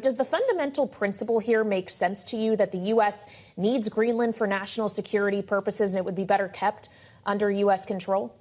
does the fundamental principle here make sense to you that the U.S. needs Greenland for national security purposes and it would be better kept under U.S. control?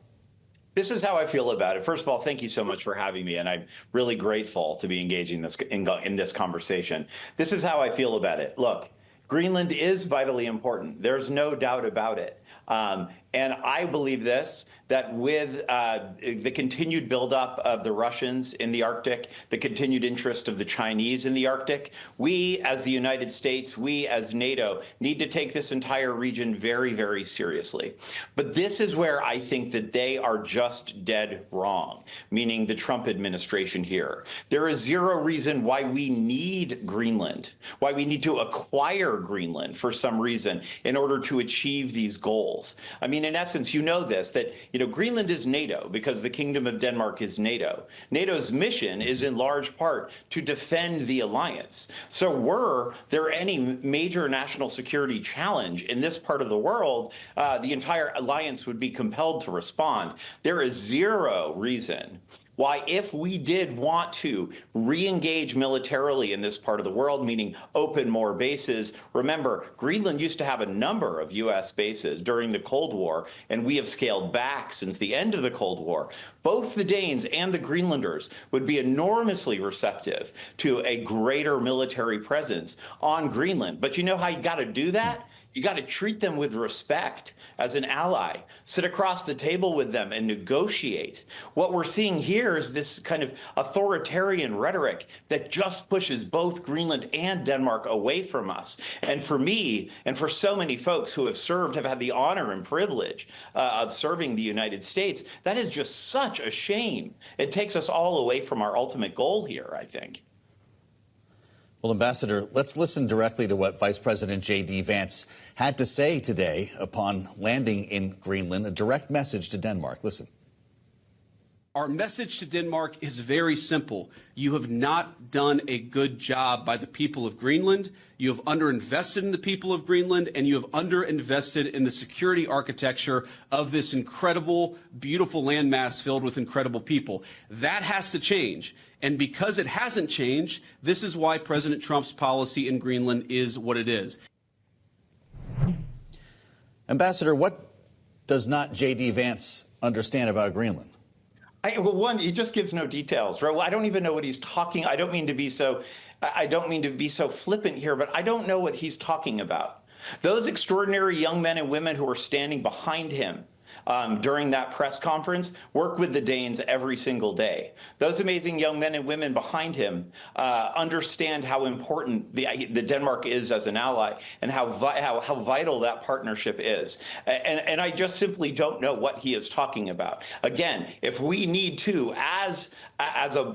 This is how I feel about it. First of all, thank you so much for having me, and I'm really grateful to be engaging in this conversation. This is how I feel about it. Look, Greenland is vitally important. There's no doubt about it. And I believe this, that with the continued buildup of the Russians in the Arctic, the continued interest of the Chinese in the Arctic, we as the United States, we as NATO need to take this entire region very, very seriously. But this is where I think that they are just dead wrong, meaning the Trump administration here. There is zero reason why we need Greenland, why we need to acquire Greenland for some reason in order to achieve these goals. I mean, in essence, you know this, that, Greenland is NATO because the Kingdom of Denmark is NATO. NATO's mission is in large part to defend the alliance. So were there any major national security challenge in this part of the world, the entire alliance would be compelled to respond. There is zero reason why, if we did want to re-engage militarily in this part of the world, meaning open more bases. Remember, Greenland used to have a number of U.S. bases during the Cold War, and we have scaled back since the end of the Cold War. Both the Danes and the Greenlanders would be enormously receptive to a greater military presence on Greenland. But you know how you got to do that? You got to treat them with respect as an ally, sit across the table with them and negotiate. What we're seeing here is this kind of authoritarian rhetoric that just pushes both Greenland and Denmark away from us. And for me, and for so many folks who have had the honor and privilege of serving the United States, that is just such a shame. It takes us all away from our ultimate goal here, I think. Well, Ambassador, let's listen directly to what Vice President J.D. Vance had to say today upon landing in Greenland, a direct message to Denmark. Listen. Our message to Denmark is very simple. You have not done a good job by the people of Greenland. You have underinvested in the people of Greenland, and you have underinvested in the security architecture of this incredible, beautiful landmass filled with incredible people. That has to change. And because it hasn't changed, this is why President Trump's policy in Greenland is what it is. Ambassador, what does not J.D. Vance understand about Greenland? Well, one, he just gives no details, right? Well, I don't even know what he's talking. I don't mean to be so flippant here, but I don't know what he's talking about. Those extraordinary young men and women who are standing behind him during that press conference work with the Danes every single day. Those amazing young men and women behind him understand how important the Denmark is as an ally and how vital that partnership is. And I just simply don't know what he is talking about. Again, if we need to,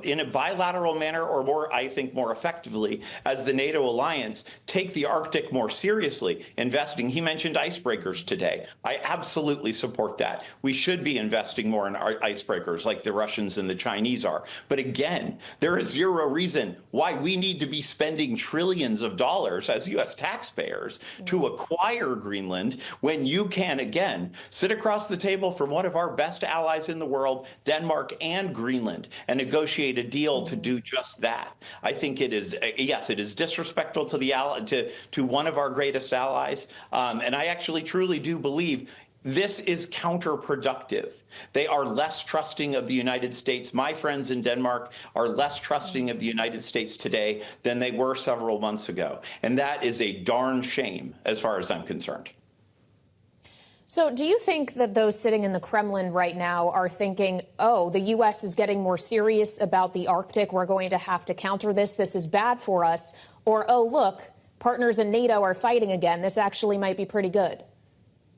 in a bilateral manner, or more, I think more effectively, as the NATO alliance, take the Arctic more seriously, investing. He mentioned icebreakers today. I absolutely support that. We should be investing more in our icebreakers like the Russians and the Chinese are. But again, there is zero reason why we need to be spending trillions of dollars as U.S. taxpayers to acquire Greenland when you can, again, sit across the table from one of our best allies in the world, Denmark and Greenland, and negotiate a deal to do just that. I think it is, yes, it is disrespectful to the to one of our greatest allies, and I actually truly do believe this is counterproductive. They are less trusting of the United States. My friends in Denmark are less trusting of the United States today than they were several months ago, and that is a darn shame as far as I'm concerned. So do you think that those sitting in the Kremlin right now are thinking, oh, the U.S. is getting more serious about the Arctic, we're going to have to counter this, this is bad for us, or, oh, look, partners in NATO are fighting again, this actually might be pretty good?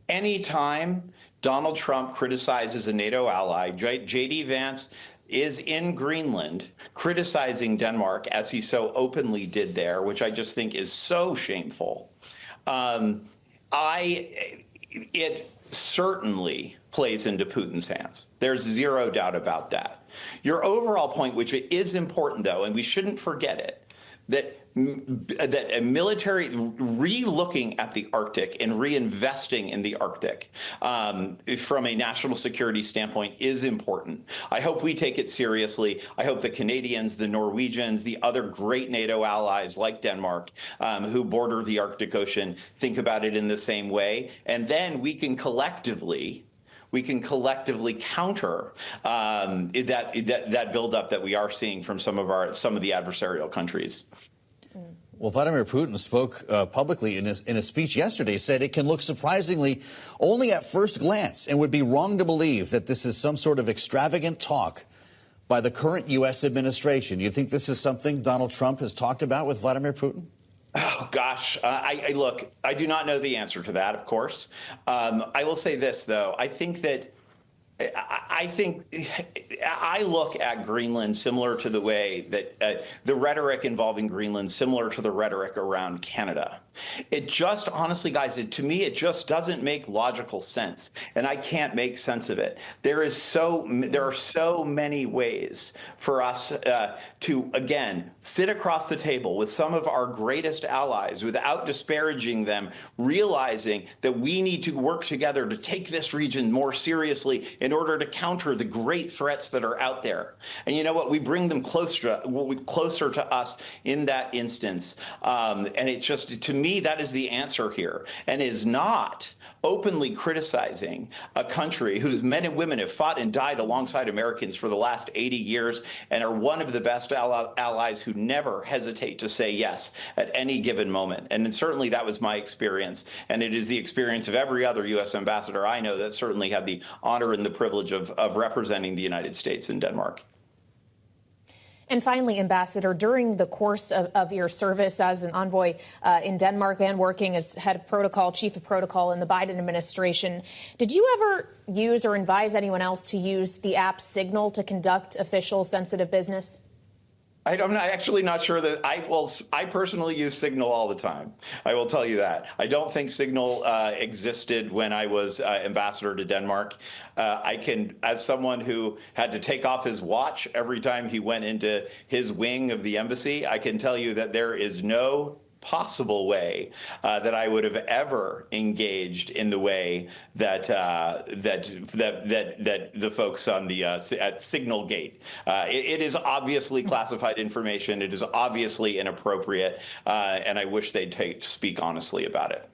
Anytime Donald Trump criticizes a NATO ally, J.D. Vance is in Greenland criticizing Denmark, as he so openly did there, which I just think is so shameful. It certainly plays into Putin's hands. There's zero doubt about that. Your overall point, which is important, though, and we shouldn't forget it, that a military re-looking at the Arctic and reinvesting in the Arctic from a national security standpoint is important. I hope we take it seriously. I hope the Canadians, the Norwegians, the other great NATO allies like Denmark who border the Arctic Ocean think about it in the same way. And then we can collectively counter that buildup that we are seeing from some of the adversarial countries. Well, Vladimir Putin spoke publicly in a speech yesterday, said it can look surprisingly only at first glance and would be wrong to believe that this is some sort of extravagant talk by the current U.S. administration. You think this is something Donald Trump has talked about with Vladimir Putin? Oh, gosh. Look, I do not know the answer to that, of course. I will say this, though. I think I look at Greenland similar to the way that the rhetoric involving Greenland similar to the rhetoric around Canada. It just, honestly, guys, to me, it just doesn't make logical sense, and I can't make sense of it. There are so many ways for us to, again, sit across the table with some of our greatest allies without disparaging them, realizing that we need to work together to take this region more seriously in order to counter the great threats that are out there. And you know what? We bring them closer to us in that instance. And it's just, to me, that is the answer here, and is not openly criticizing a country whose men and women have fought and died alongside Americans for the last 80 years and are one of the best allies who never hesitate to say yes at any given moment. And certainly that was my experience. And it is the experience of every other U.S. ambassador I know that certainly had the honor and the privilege of representing the United States in Denmark. And finally, Ambassador, during the course of your service as an envoy in Denmark and working as head of protocol, chief of protocol in the Biden administration, did you ever use or advise anyone else to use the app Signal to conduct official sensitive business? I'm actually not sure that I personally use Signal all the time. I will tell you that. I don't think Signal existed when I was ambassador to Denmark. I can, as someone who had to take off his watch every time he went into his wing of the embassy, I can tell you that there is no possible way that I would have ever engaged in the way that the folks on the at Signal Gate. It is obviously classified information. It is obviously inappropriate, and I wish they'd speak honestly about it.